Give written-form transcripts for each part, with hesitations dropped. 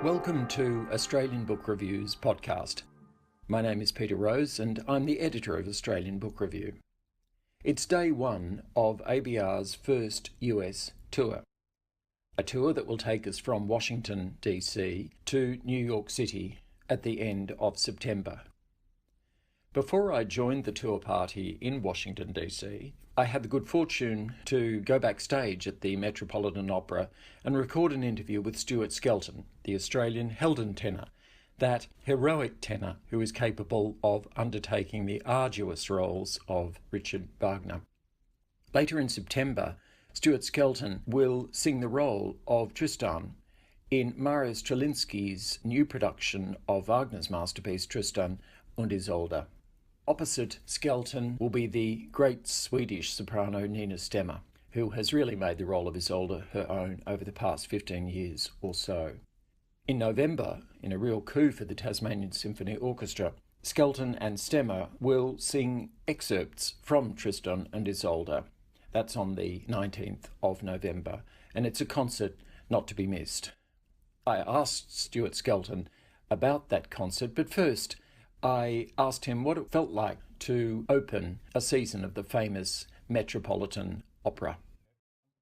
Welcome to Australian Book Review's podcast. My name is Peter Rose and I'm the editor of Australian Book Review. It's day one of ABR's first US tour, a tour that will take us from Washington, D.C. to New York City at the end of September. Before I joined the tour party in Washington, D.C., I had the good fortune to go backstage at the Metropolitan Opera and record an interview with Stuart Skelton, the Australian Helden tenor, that heroic tenor who is capable of undertaking the arduous roles of Richard Wagner. Later in September, Stuart Skelton will sing the role of Tristan in Mariusz Treliński's new production of Wagner's masterpiece Tristan and Isolde. Opposite Skelton will be the great Swedish soprano Nina Stemmer, who has really made the role of Isolde her own over the past 15 years or so. In November, in a real coup for the Tasmanian Symphony Orchestra, Skelton and Stemmer will sing excerpts from Tristan and Isolde. That's on the 19th of November, and it's a concert not to be missed. I asked Stuart Skelton about that concert, but first I asked him what it felt like to open a season of the famous Metropolitan Opera.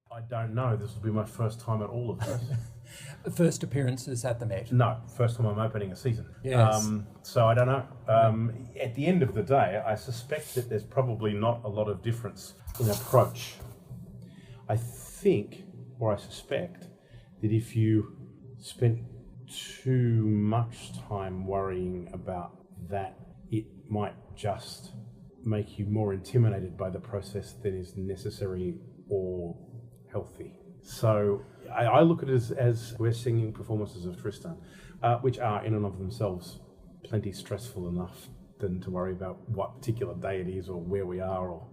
I don't know. This will be my first time at all of this. First appearances at the Met? No, first time I'm opening a season. Yes. So I don't know. At the end of the day, I suspect that there's probably not a lot of difference in approach. I think, or I suspect, that if you spent too much time worrying about that, it might just make you more intimidated by the process than is necessary or healthy. So I look at it as we're singing performances of Tristan, which are in and of themselves plenty stressful enough than to worry about what particular day it is or where we are or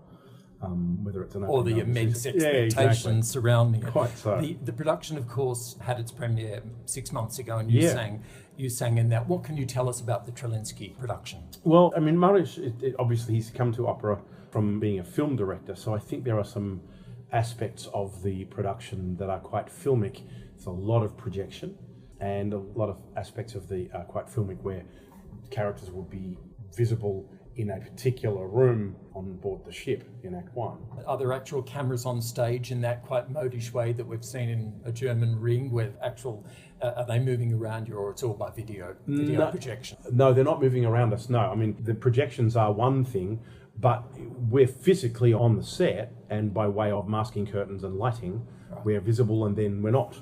whether it's an or the immense expectations surrounding it. Quite so. The production, of course, had its premiere 6 months ago, and you sang in that. What can you tell us about the Treliński production? Well, I mean, Mariusz, obviously he's come to opera from being a film director, so I think there are some aspects of the production that are quite filmic. There's a lot of projection and a lot of aspects of the quite filmic where characters will be visible in a particular room on board the ship in Act 1. Are there actual cameras on stage in that quite modish way that we've seen in a German ring with actual, are they moving around you or it's all by video projection? No, they're not moving around us, no. I mean, the projections are one thing, but we're physically on the set and by way of masking curtains and lighting, we're visible and then we're not.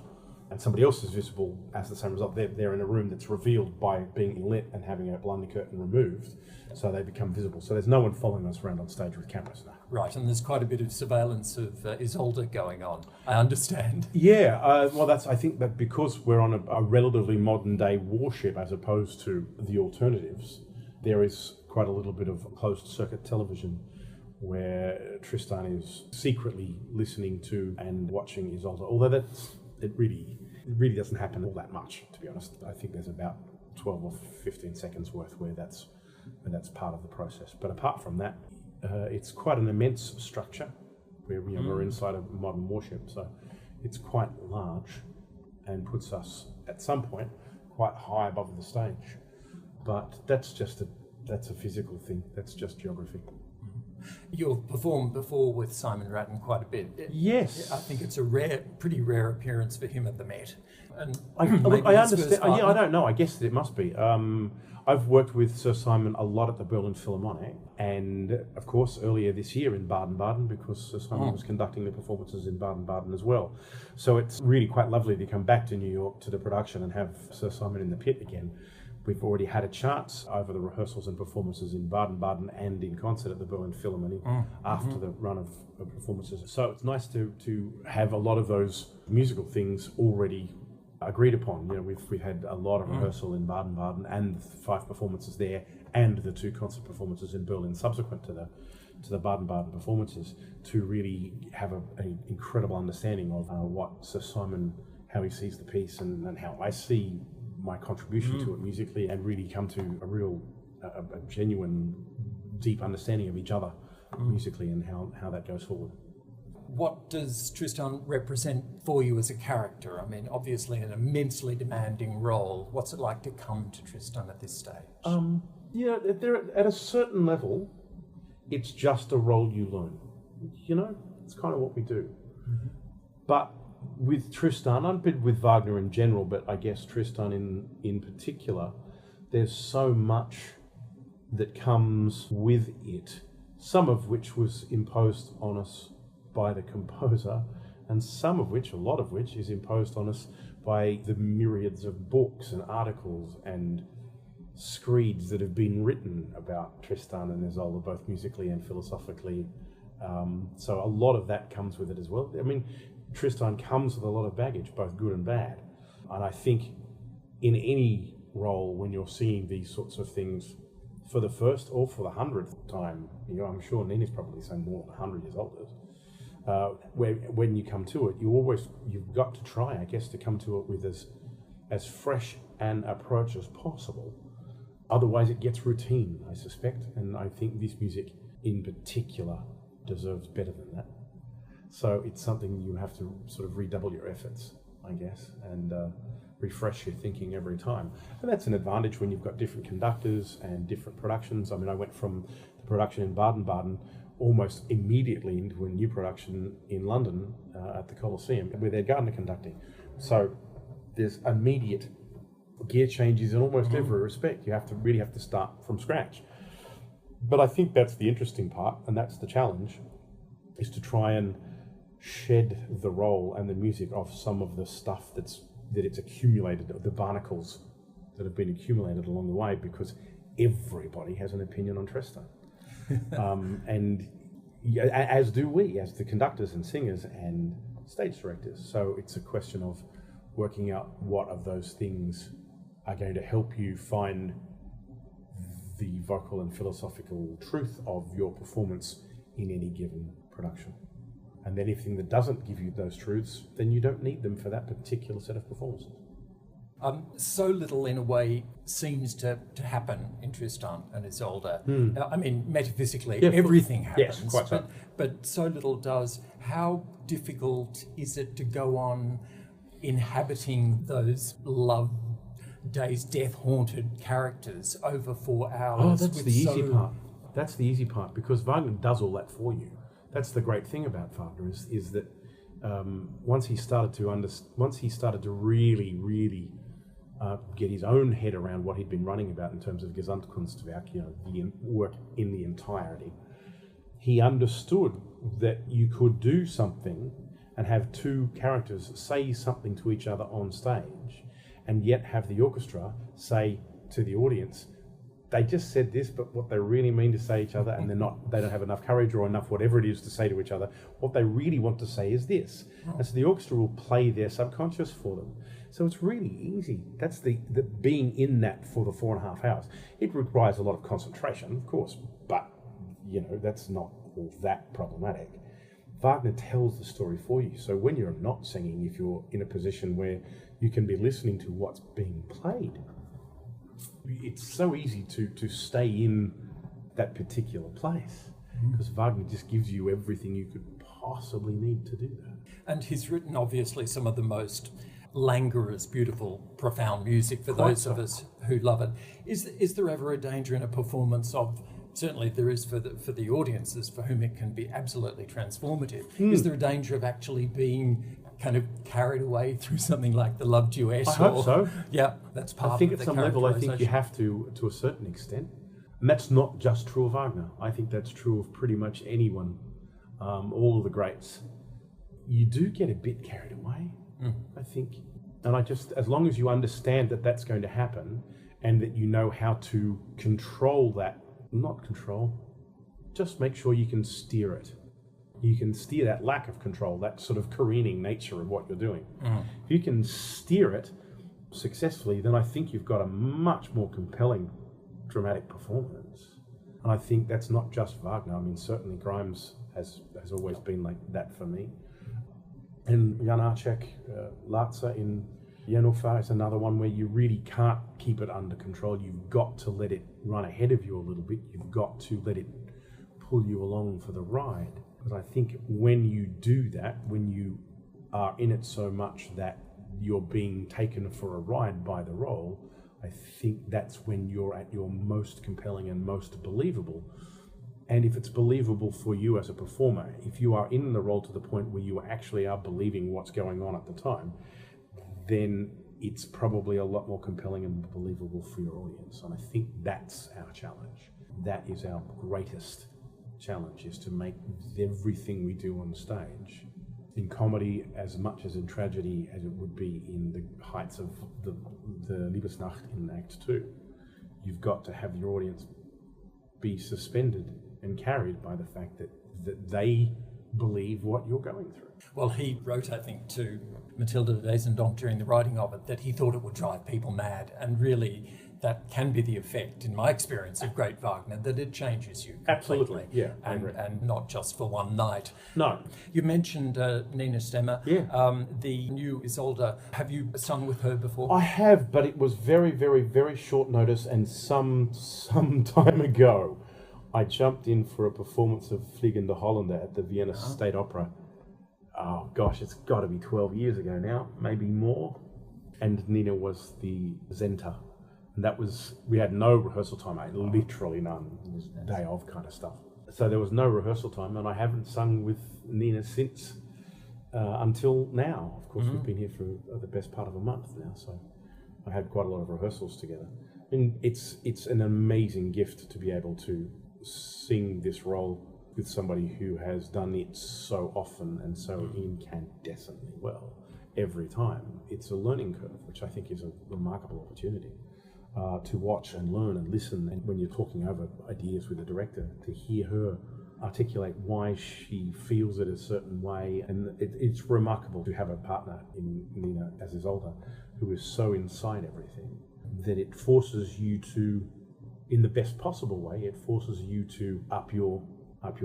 And somebody else is visible as the same result. They're in a room that's revealed by being lit and having a blinding curtain removed, so they become visible. So there's no one following us around on stage with cameras now. Right, and there's quite a bit of surveillance of Isolde going on, I understand. Yeah, well, I think that because we're on a relatively modern day warship as opposed to the alternatives, there is quite a little bit of closed circuit television where Tristan is secretly listening to and watching Isolde, although it really doesn't happen all that much, to be honest. I think there's about 12 or 15 seconds worth where that's part of the process. But apart from that, it's quite an immense structure where we're inside a modern warship, so it's quite large and puts us at some point quite high above the stage. But that's a physical thing. That's just geography. You've performed before with Simon Rattle quite a bit. Yes. I think it's a pretty rare appearance for him at the Met. And I understand. I don't know. I guess that it must be. I've worked with Sir Simon a lot at the Berlin Philharmonic, and of course earlier this year in Baden-Baden, because Sir Simon was conducting the performances in Baden-Baden as well. So it's really quite lovely to come back to New York to the production and have Sir Simon in the pit again. We've already had a chance over the rehearsals and performances in Baden-Baden and in concert at the Berlin Philharmonic after the run of performances. So it's nice to have a lot of those musical things already agreed upon. You know, we've had a lot of rehearsal in Baden-Baden and the 5 performances there and the 2 concert performances in Berlin subsequent to the Baden-Baden performances to really have an incredible understanding of what Sir Simon, how he sees the piece and how I see my contribution to it musically, and really come to a genuine, deep understanding of each other musically and how that goes forward. What does Tristan represent for you as a character? I mean, obviously an immensely demanding role. What's it like to come to Tristan at this stage? At a certain level, it's just a role you learn. You know, it's kind of what we do. Mm-hmm. But with Tristan, I've been with Wagner in general, but I guess Tristan in particular, there's so much that comes with it, some of which was imposed on us by the composer, and a lot of which is imposed on us by the myriads of books and articles and screeds that have been written about Tristan and Isolde, both musically and philosophically. So a lot of that comes with it as well. I mean, Tristan comes with a lot of baggage, both good and bad. And I think in any role, when you're seeing these sorts of things for the first or for the 100th time, I'm sure Nina's probably saying more than 100 years older. When you come to it, you've got to try, I guess, to come to it with as fresh an approach as possible. Otherwise, it gets routine, I suspect, and I think this music in particular deserves better than that. So it's something you have to sort of redouble your efforts, I guess, and refresh your thinking every time. And that's an advantage when you've got different conductors and different productions. I mean, I went from the production in Baden-Baden almost immediately into a new production in London at the Colosseum, where they're Gardner conducting. So there's immediate gear changes in almost every respect. You really have to start from scratch. But I think that's the interesting part, and that's the challenge, is to try and shed the role and the music of some of the stuff that it's accumulated, the barnacles that have been accumulated along the way, because everybody has an opinion on Tristan. And as do we, as the conductors and singers and stage directors. So it's a question of working out what of those things are going to help you find the vocal and philosophical truth of your performance in any given production. And then anything that doesn't give you those truths, then you don't need them for that particular set of performances. So little, in a way, seems to happen in Tristan and Isolde. I mean, metaphysically, everything happens, yes, quite so. But so little does. How difficult is it to go on inhabiting those love days, death-haunted characters over 4 hours? Oh, that's the easy part. That's the easy part, because Wagner does all that for you. That's the great thing about Wagner is that once he started to really get his own head around what he'd been running about in terms of Gesamtkunstwerk, the work in the entirety, he understood that you could do something and have two characters say something to each other on stage, and yet have the orchestra say to the audience, they just said this, but what they really mean to say to each other, and they don't have enough courage or enough whatever it is to say to each other, what they really want to say is this. And so the orchestra will play their subconscious for them. So it's really easy. That's the being in that for the 4.5 hours. It requires a lot of concentration, of course, but that's not all that problematic. Wagner tells the story for you. So when you're not singing, if you're in a position where you can be listening to what's being played, it's so easy to stay in that particular place, because Wagner just gives you everything you could possibly need to do that. And he's written, obviously, some of the most languorous, beautiful, profound music for those of us who love it. Is there ever a danger in a performance of, certainly there is for the audiences for whom it can be absolutely transformative, is there a danger of actually being kind of carried away through something like the love duet? I hope so. Yeah, that's part of the I think at some level, I think you have to a certain extent. And that's not just true of Wagner. I think that's true of pretty much anyone, all of the greats. You do get a bit carried away, I think. And as long as you understand that that's going to happen, and that you know how to control that, just make sure you can steer it. You can steer that lack of control, that sort of careening nature of what you're doing. If you can steer it successfully, then I think you've got a much more compelling dramatic performance. And I think that's not just Wagner. I mean, certainly Grimes has always been like that for me. And Janáček, László in Jennifer is another one where you really can't keep it under control. You've got to let it run ahead of you a little bit. You've got to let it pull you along for the ride. Because I think when you do that, when you are in it so much that you're being taken for a ride by the role, I think that's when you're at your most compelling and most believable. And if it's believable for you as a performer, if you are in the role to the point where you actually are believing what's going on at the time, then it's probably a lot more compelling and believable for your audience. And I think that's our challenge. That is our greatest challenge, is to make everything we do on stage, in comedy as much as in tragedy as it would be in the heights of the Liebesnacht in Act 2. You've got to have your audience be suspended and carried by the fact that they believe what you're going through. Well, he wrote, I think, to Mathilde de Wesendonck during the writing of it that he thought it would drive people mad, and really that can be the effect, in my experience of great Wagner, that it changes you completely. Absolutely, yeah. And not just for one night. No. You mentioned Nina Stemmer, yeah. The new Isolde. Have you sung with her before? I have, but it was very, very, very short notice, and some time ago I jumped in for a performance of Fliegende Holländer at the Vienna State Opera. Oh gosh, it's got to be 12 years ago now, maybe more. And Nina was the Zenta. And that was, we had no rehearsal time, literally none. It was day of kind of stuff. So there was no rehearsal time, and I haven't sung with Nina since until now. Of course, we've been here for the best part of a month now, so I had quite a lot of rehearsals together. And it's an amazing gift to be able to sing this role with somebody who has done it so often and so incandescently well every time. It's a learning curve, which I think is a remarkable opportunity to watch and learn and listen. And when you're talking over ideas with the director, to hear her articulate why she feels it a certain way. And it's remarkable to have a partner in Nina as Isolde who is so inside everything that it forces you to, in the best possible way, it forces you to up your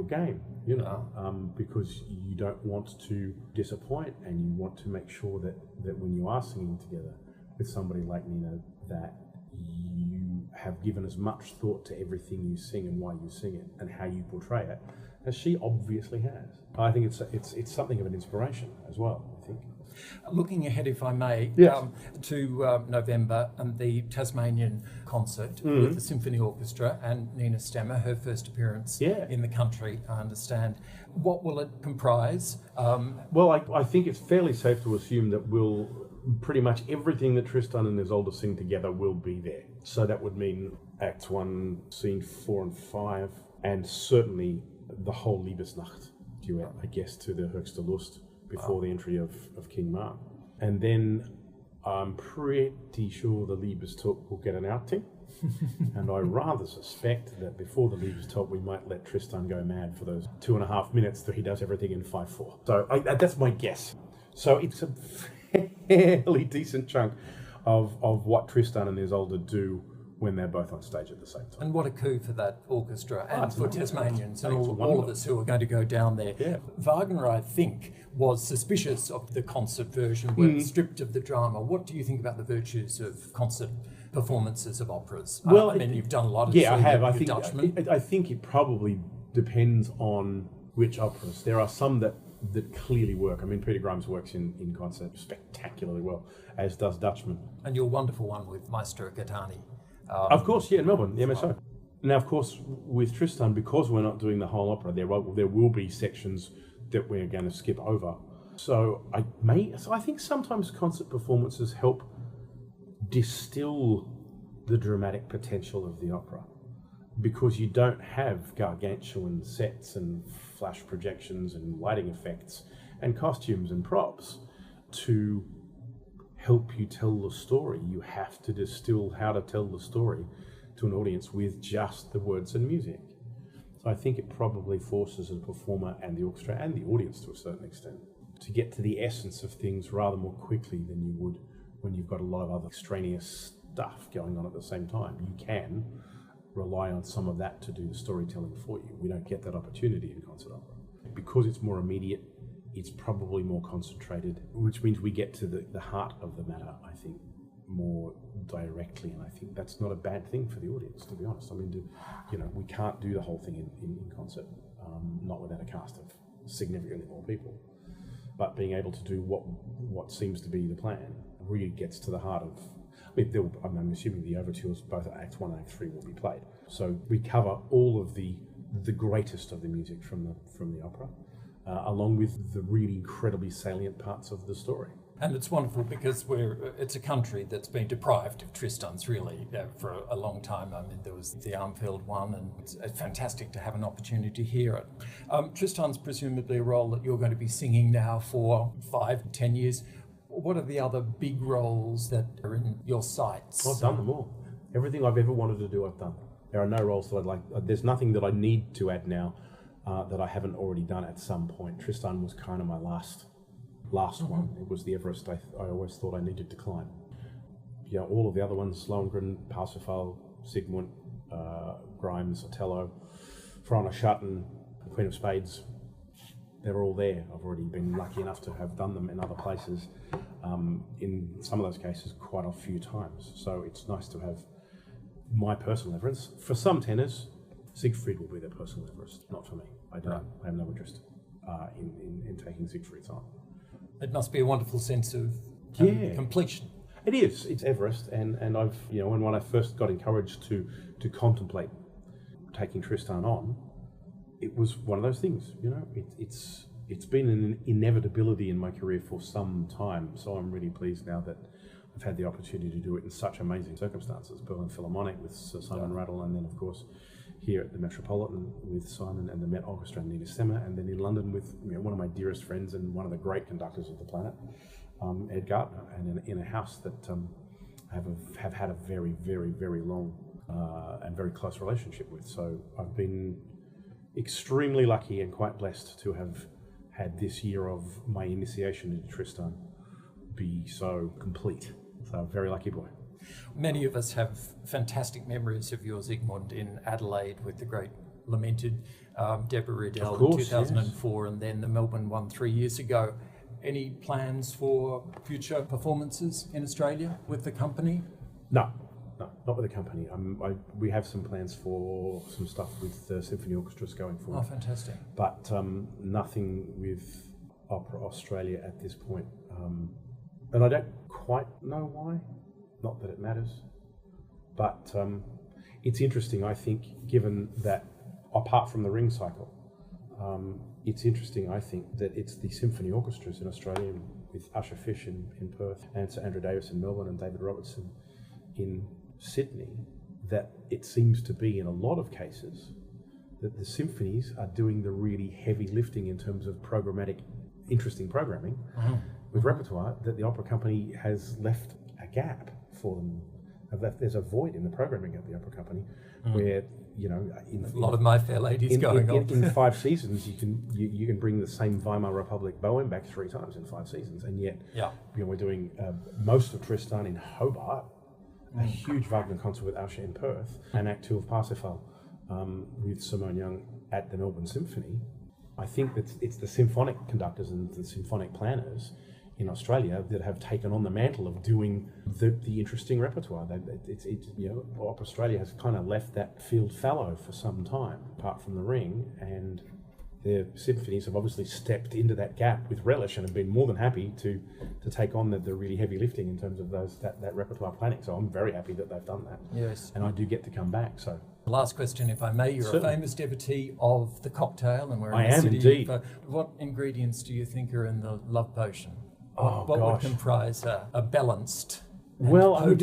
game, you know, because you don't want to disappoint, and you want to make sure that when you are singing together with somebody like Nina, that you have given as much thought to everything you sing and why you sing it and how you portray it, as she obviously has. I think it's something of an inspiration as well, I think. Looking ahead, if I may, to November and the Tasmanian concert with the Symphony Orchestra and Nina Stemmer, her first appearance in the country, I understand. What will it comprise? Well, I think it's fairly safe to assume that pretty much everything that Tristan and Isolde sing together will be there. So that would mean Acts 1, Scene 4 and 5, and certainly the whole Liebesnacht duet, I guess, to the Höchste Lust, before the entry of King Mark. And then I'm pretty sure the Liebestod will get an outing. And I rather suspect that before the Liebestod we might let Tristan go mad for those 2.5 minutes that he does everything in 5/4. So that's my guess. So it's a fairly decent chunk of what Tristan and Isolde do when they're both on stage at the same time. And what a coup for that orchestra and for Tasmanians and all of us who are going to go down there. Yeah. Wagner, I think, was suspicious of the concert version, where stripped of the drama. What do you think about the virtues of concert performances of operas? Well, I mean, you've done a lot of I have. I think it probably depends on which operas. There are some that clearly work. I mean, Peter Grimes works in concert spectacularly well, as does Dutchman. And your wonderful one with Maestro Gattani. Of course, in Melbourne, the MSO. Now, of course, with Tristan, because we're not doing the whole opera, there will be sections that we're going to skip over. So I think sometimes concert performances help distill the dramatic potential of the opera, because you don't have gargantuan sets and flash projections and lighting effects and costumes and props to help you tell the story. You have to distill how to tell the story to an audience with just the words and music. So I think it probably forces the performer and the orchestra and the audience to a certain extent to get to the essence of things rather more quickly than you would when you've got a lot of other extraneous stuff going on at the same time. You can rely on some of that to do the storytelling for you. We don't get that opportunity in concert opera. Because it's more immediate, it's probably more concentrated, which means we get to the heart of the matter, I think, more directly. And I think that's not a bad thing for the audience, to be honest. I mean, we can't do the whole thing in concert, not without a cast of significantly more people. But being able to do what seems to be the plan really gets to the heart of. I'm assuming the overtures, both Act 1 and Act 3, will be played. So we cover all of the greatest of the music from the opera, along with the really incredibly salient parts of the story. And it's wonderful because it's a country that's been deprived of Tristans really for a long time. I mean, there was the Armfield one, and it's fantastic to have an opportunity to hear it. Tristan's presumably a role that you're going to be singing now for 5-10 years. What are the other big roles that are in your sights? I've done them all. Everything I've ever wanted to do, I've done. There are no roles that I'd like. There's nothing that I need to add now that I haven't already done at some point. Tristan was kind of my last one. It was the Everest I always thought I needed to climb. Yeah, all of the other ones, Lohengrin, Parsifal, Siegmund, Grimes, Otello, Frona Schatten, Queen of Spades, they were all there. I've already been lucky enough to have done them in other places, in some of those cases quite a few times. So it's nice to have my personal Everest. For some tenors, Siegfried will be their personal Everest, not for me. I have no interest in taking Siegfried's on. It must be a wonderful sense of completion. It is. It's Everest, and I've when I first got encouraged to contemplate taking Tristan on, it was one of those things. It's been an inevitability in my career for some time. So I'm really pleased now that I've had the opportunity to do it in such amazing circumstances. Berlin Philharmonic with Sir Simon Rattle, and then of course here at the Metropolitan with Simon and the Met Orchestra and Nina Stemmer, and then in London with one of my dearest friends and one of the great conductors of the planet, Ed Gartner, and in a house that have had a very, very, very long and very close relationship with. So I've been extremely lucky and quite blessed to have had this year of my initiation into Tristan be so complete. So I'm a very lucky boy. Many of us have fantastic memories of your Siegmund in Adelaide with the great lamented Deborah Riddell in 2004, yes. And then the Melbourne one 3 years ago. Any plans for future performances in Australia with the company? No, not with the company. We have some plans for some stuff with symphony orchestras going forward. Oh, fantastic. But nothing with Opera Australia at this point. And I don't quite know why. Not that it matters, but it's interesting, I think, given that apart from the ring cycle, it's interesting, I think, that it's the symphony orchestras in Australia with Usher Fish in Perth and Sir Andrew Davis in Melbourne and David Robertson in Sydney, that it seems to be in a lot of cases that the symphonies are doing the really heavy lifting in terms of programmatic, interesting programming with repertoire, that the opera company has left a gap for them. There's a void in the programming at the opera company where a lot of My Fair Lady's going on. In 5 seasons, you can bring the same Weimar Republic Bohem back 3 times in 5 seasons, and yet we're doing most of Tristan in Hobart, a huge Wagner concert with Usher in Perth, and Act 2 of Parsifal with Simone Young at the Melbourne Symphony. I think that it's the symphonic conductors and the symphonic planners in Australia that have taken on the mantle of doing the interesting repertoire. Opera Australia has kind of left that field fallow for some time, apart from the ring, and the symphonies have obviously stepped into that gap with relish and have been more than happy to take on the really heavy lifting in terms of that repertoire planning. So I'm very happy that they've done that. Yes. And I do get to come back. So last question, if I may. You're Certainly. A famous devotee of the cocktail, and we're in I the am city. indeed. What ingredients do you think are in the love potion? What gosh. would comprise a balanced potent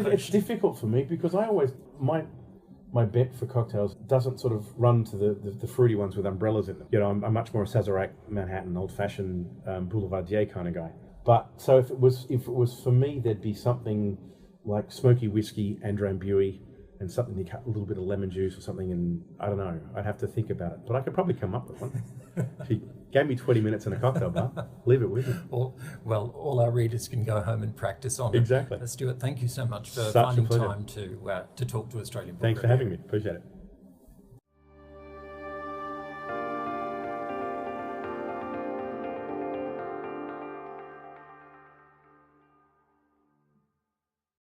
it's difficult for me because I always my bet for cocktails doesn't sort of run to the fruity ones with umbrellas in them. I'm much more a Sazerac, Manhattan, old-fashioned Boulevardier kind of guy. But so if it was for me, there'd be something like smoky whiskey and Drambuie and something you cut a little bit of lemon juice or something, and I don't know. I'd have to think about it, but I could probably come up with one. If you gave me 20 minutes in a cocktail bar, leave it with me. Well, all our readers can go home and practice on exactly. it. Stuart, thank you so much for Such finding a pleasure. time to talk to Australian Book Thanks for Review. having me. Appreciate it.